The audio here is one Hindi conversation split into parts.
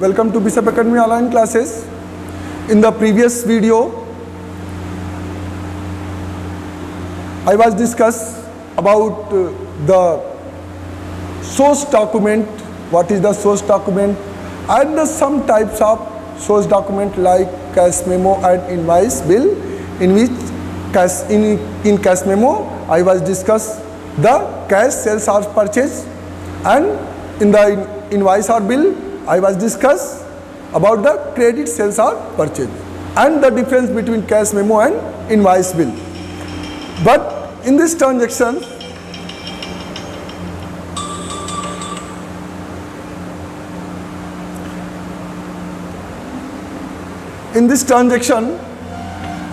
Welcome to Bishop Academy online classes. In the previous video, I was discuss about the source document, what is the source document, and some types of source document like cash memo and invoice bill, in which in cash memo I was discuss the cash sales or purchase, and in the invoice or bill I was discuss about the credit sales or purchase and the difference between cash memo and invoice bill. But in this transaction,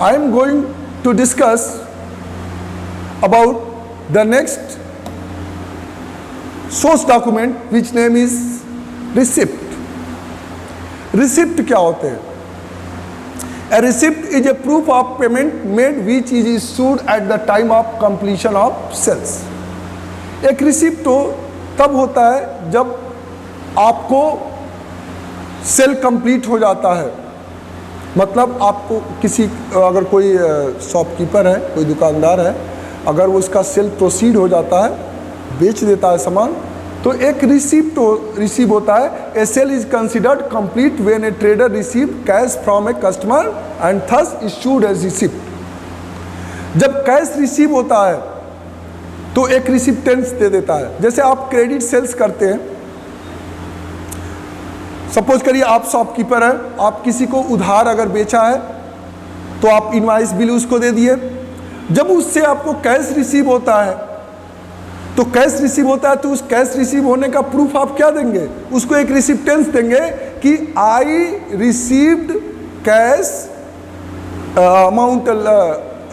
I am going to discuss about the next source document, which name is receipt. Receipt क्या होते हैं? A receipt is a proof of payment made which is issued at the time of completion of sales. एक रिसिप्ट तो तब होता है जब आपको सेल कंप्लीट हो जाता है, मतलब आपको किसी अगर कोई शॉपकीपर है, कोई दुकानदार है, अगर वो उसका सेल प्रोसीड हो जाता है, बेच देता है सामान, तो एक रिसीप्ट रिसीव होता है. A sale is considered complete when a trader receive cash from a customer and thus issued as receipt. जब कैश रिसीव होता है तो एक रिसिप्टेंस दे देता है. जैसे आप क्रेडिट सेल्स करते हैं, सपोज करिए आप शॉपकीपर हैं, आप किसी को उधार अगर बेचा है तो आप इनवॉइस बिल उसको दे दिए. जब उससे आपको कैश रिसीव होता है तो कैश रिसीव होता है तो उस कैश रिसीव होने का प्रूफ आप क्या देंगे? उसको एक रिसिप्टेंस देंगे कि I received cash amount,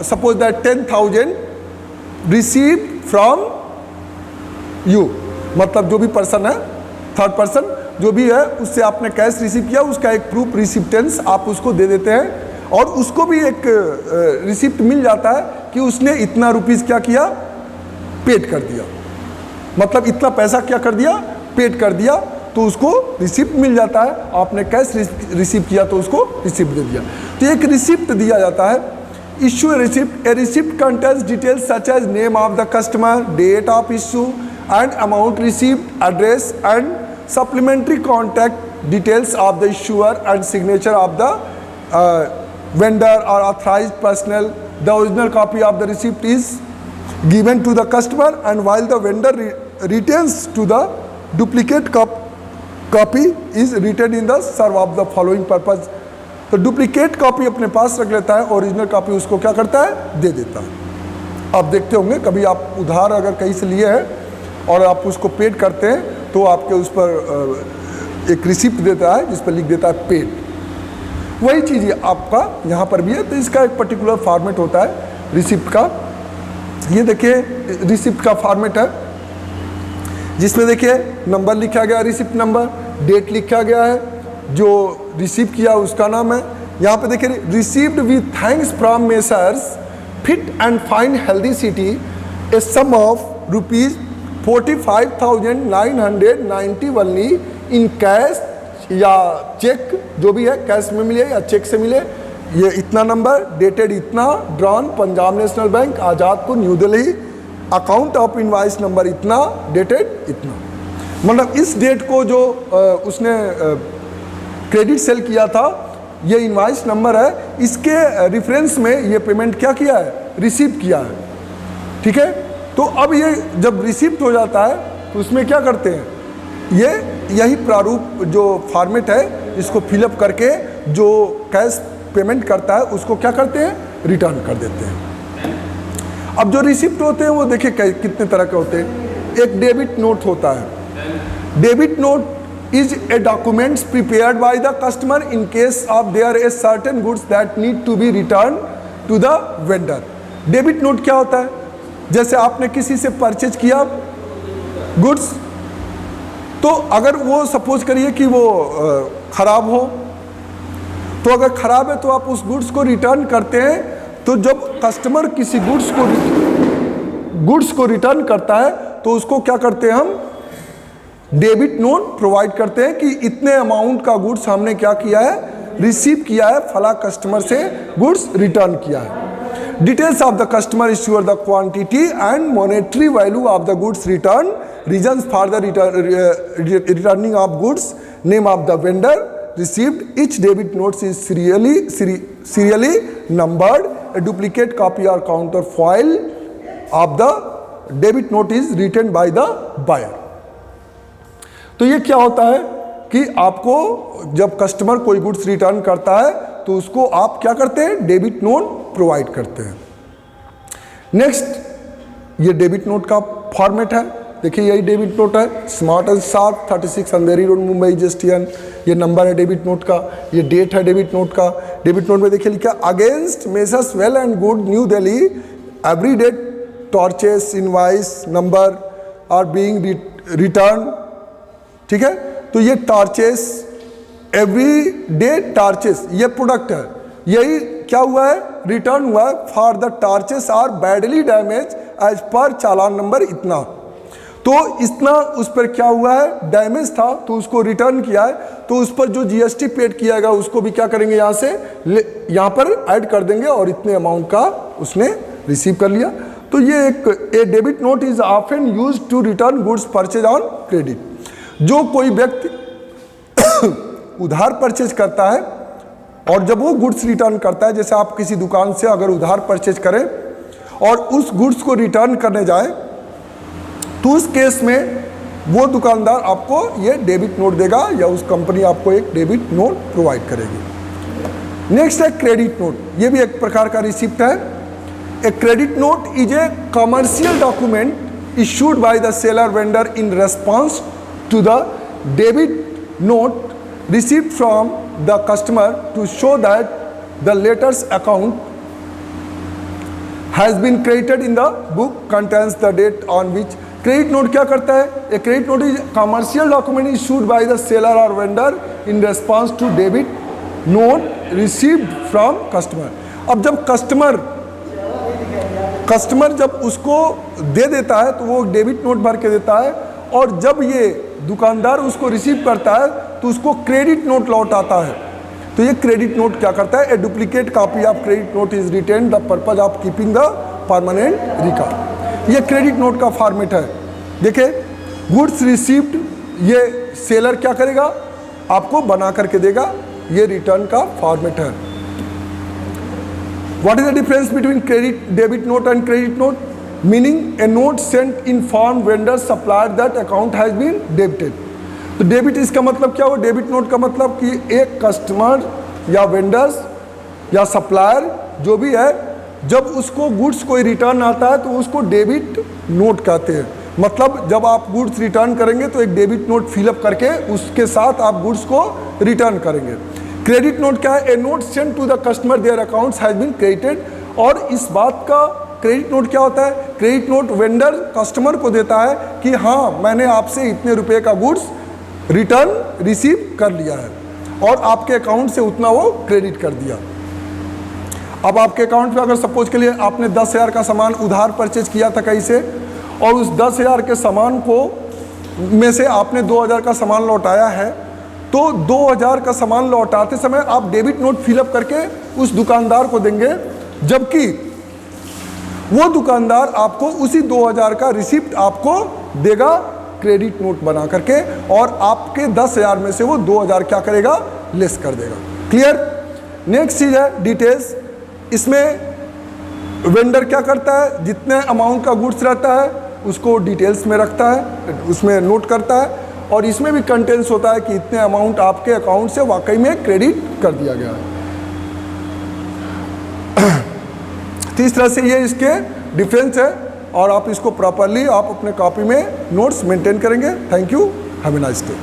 suppose that 10,000 received from you, मतलब जो भी पर्सन है, थर्ड पर्सन जो भी है, उससे आपने कैश रिसीव किया, उसका एक प्रूफ रिसिप्टेंस आप उसको दे देते हैं और उसको भी एक रिसिप्ट मिल जाता है कि उसने इतना रुपीस क्या किया, पेड कर दिया, मतलब इतना पैसा क्या कर दिया, पेड कर दिया, तो उसको रिसिप्ट मिल जाता है. आपने कैश रिसीव किया तो उसको रिसिप्ट दे दिया, तो एक रिसिप्ट दिया जाता है. Issue receipt. A receipt contains details such as name of the customer, date of issue and amount received, address and supplementary contact details of the issuer and signature of the vendor or authorized personnel. The original copy of the receipt is given to the customer, and while the vendor retains to the duplicate copy is written in the serve of the following purpose. तो डुप्लीकेट कॉपी अपने पास रख लेता है, ओरिजिनल कॉपी उसको क्या करता है, दे देता है. आप देखते होंगे कभी आप उधार अगर कहीं से लिए हैं और आप उसको पेड करते हैं तो आपके उस पर एक रिसिप्ट देता है जिस पर लिख देता है पेड. वही चीज़ आपका यहाँ पर भी है. तो इसका एक पर्टिकुलर फॉर्मेट होता है रिसिप्ट का. ये देखिए रिसिप्ट का फॉर्मेट है जिसमें देखिए नंबर लिखा गया, रिसिप्ट नंबर, डेट लिखा गया है, जो रिसीव किया उसका नाम है. यहाँ पे देखिए received with thanks from messrs fit and fine healthy city a sum of rupees 45,990 only in cash या चेक, जो भी है, कैश में मिले या चेक से मिले. ये इतना नंबर, डेटेड इतना, drawn Punjab national bank Azadpur new Delhi, account of invoice number इतना, डेटेड इतना. मतलब इस डेट को जो उसने क्रेडिट सेल किया था, ये इनवाइस नंबर है, इसके रेफरेंस में ये पेमेंट क्या किया है, रिसीव किया है. ठीक है. तो अब ये जब रिसिप्ट हो जाता है तो उसमें क्या करते हैं, ये यही प्रारूप जो फॉर्मेट है इसको फिलअप करके जो कैश पेमेंट करता है उसको क्या करते हैं, रिटर्न कर देते हैं. अब जो रिसिप्ट होते हैं वो देखिए कितने तरह के होते हैं. एक डेबिट नोट होता है. Debit note is a documents prepared by the customer in case of there a certain goods that need to be return to the vendor. Debit note क्या होता है? जैसे आपने किसी से परचेज किया गुड्स, तो अगर वो सपोज करिए कि वो ख़राब हो, तो अगर ख़राब है तो आप उस गुड्स को रिटर्न करते हैं. तो जब कस्टमर किसी गुड्स को रिटर्न करता है तो उसको क्या करते हैं हम, डेबिट नोट प्रोवाइड करते हैं कि इतने अमाउंट का गुड्स हमने क्या किया है, रिसीव किया है, फला कस्टमर से गुड्स रिटर्न किया है। Details of the customer ensure the quantity and monetary value of the goods return, reasons for the returning of goods, name of the vendor received. Each debit note is serially numbered. A duplicate copy or counterfoil of the debit note is written by the buyer. तो ये क्या होता है कि आपको जब कस्टमर कोई गुड्स रिटर्न करता है तो उसको आप क्या करते हैं, डेबिट नोट प्रोवाइड करते हैं। नेक्स्ट ये डेबिट नोट का फॉर्मेट है, देखिए यही डेबिट नोट है, smart and sharp 36 Andheri road Mumbai जेस्टियन, ये नंबर है डेबिट नोट का, ये डेट है डेबिट नोट का। डेबिट नोट में देखिए लिखा against messrs well and good New Delhi every day torches invoice number are being return, ठीक है। तो ये टॉर्चेस एवरी डे टॉर्चेस ये प्रोडक्ट है, यही क्या हुआ है, रिटर्न हुआ है for the torches are badly damage as पर चालान नंबर इतना। तो इतना उस पर क्या हुआ है, डैमेज था तो उसको रिटर्न किया है, तो उस पर जो जीएसटी पेड किया गया उसको भी क्या करेंगे, यहाँ से यहाँ पर ऐड कर देंगे और इतने अमाउंट का उसने रिसीव कर लिया। तो ये a debit note is often used to return goods purchase on credit. जो कोई व्यक्ति उधार परचेज करता है और जब वो गुड्स रिटर्न करता है, जैसे आप किसी दुकान से अगर उधार परचेज करें और उस गुड्स को रिटर्न करने जाए तो उस केस में वो दुकानदार आपको ये डेबिट नोट देगा या उस कंपनी आपको एक डेबिट नोट प्रोवाइड करेगी। नेक्स्ट है क्रेडिट नोट, ये भी एक प्रकार का रिसिप्ट है। A credit note is a commercial document issued by the seller vendor in response to the debit note received from the customer to show that the letters account has been credited in the book contains the date on which. Credit note क्या करता है, a credit note is commercial document issued by the seller और vendor in response to debit note received from customer. अब जब कस्टमर जब उसको दे देता है तो वो डेबिट नोट भर के देता है, और जब ये दुकानदार उसको रिसीव करता है तो उसको क्रेडिट नोट लौट आता है। तो ये क्रेडिट नोट क्या करता है, a duplicate copy of credit note is written the purpose of keeping the permanent record. ये क्रेडिट नोट का फॉर्मेट है। देखिए गुड्स रिसीव्ड, ये सेलर क्या करेगा, आपको बना करके देगा, ये रिटर्न का फॉर्मेट है। What is the difference between credit debit note and credit note? Meaning a note sent inform vendor supplier that account has been debited. तो डेबिट इसका मतलब क्या हुआ, डेबिट नोट का मतलब कि एक कस्टमर या वेंडर्स या सप्लायर जो भी है, जब उसको गुड्स कोई रिटर्न आता है तो उसको डेबिट नोट कहते हैं। मतलब जब आप गुड्स रिटर्न करेंगे तो एक डेबिट नोट फिलअप करके उसके साथ आप गुड्स को रिटर्न करेंगे। क्रेडिट नोट क्या है, a note sent to the customer their accounts has been credited. और इस बात का क्रेडिट नोट क्या होता है, क्रेडिट नोट वेंडर कस्टमर को देता है कि हाँ मैंने आपसे इतने रुपए का गुड्स रिटर्न रिसीव कर लिया है और आपके अकाउंट से उतना वो क्रेडिट कर दिया। अब आपके अकाउंट में अगर सपोज के लिए आपने 10,000 का सामान उधार परचेज किया था कहीं से, और उस 10,000 के सामान को में से आपने 2,000 का सामान लौटाया है, तो 2,000 का सामान लौटाते समय आप डेबिट नोट फिलअप करके उस दुकानदार को देंगे, जबकि वो दुकानदार आपको उसी 2,000 का रिसिप्ट आपको देगा क्रेडिट नोट बना करके, और आपके 10,000 में से वो 2,000 क्या करेगा, लेस कर देगा। क्लियर? नेक्स्ट चीज है डिटेल्स। इसमें वेंडर क्या करता है, जितने अमाउंट का गुड्स रहता है उसको डिटेल्स में रखता है, उसमें नोट करता है, और इसमें भी कंटेंट्स होता है कि इतने अमाउंट आपके अकाउंट से वाकई में क्रेडिट कर दिया गया है। तो इस तरह से ये इसके डिफरेंस है, और आप इसको प्रॉपरली आप अपने कॉपी में नोट्स मेंटेन करेंगे। Thank you, have a nice day.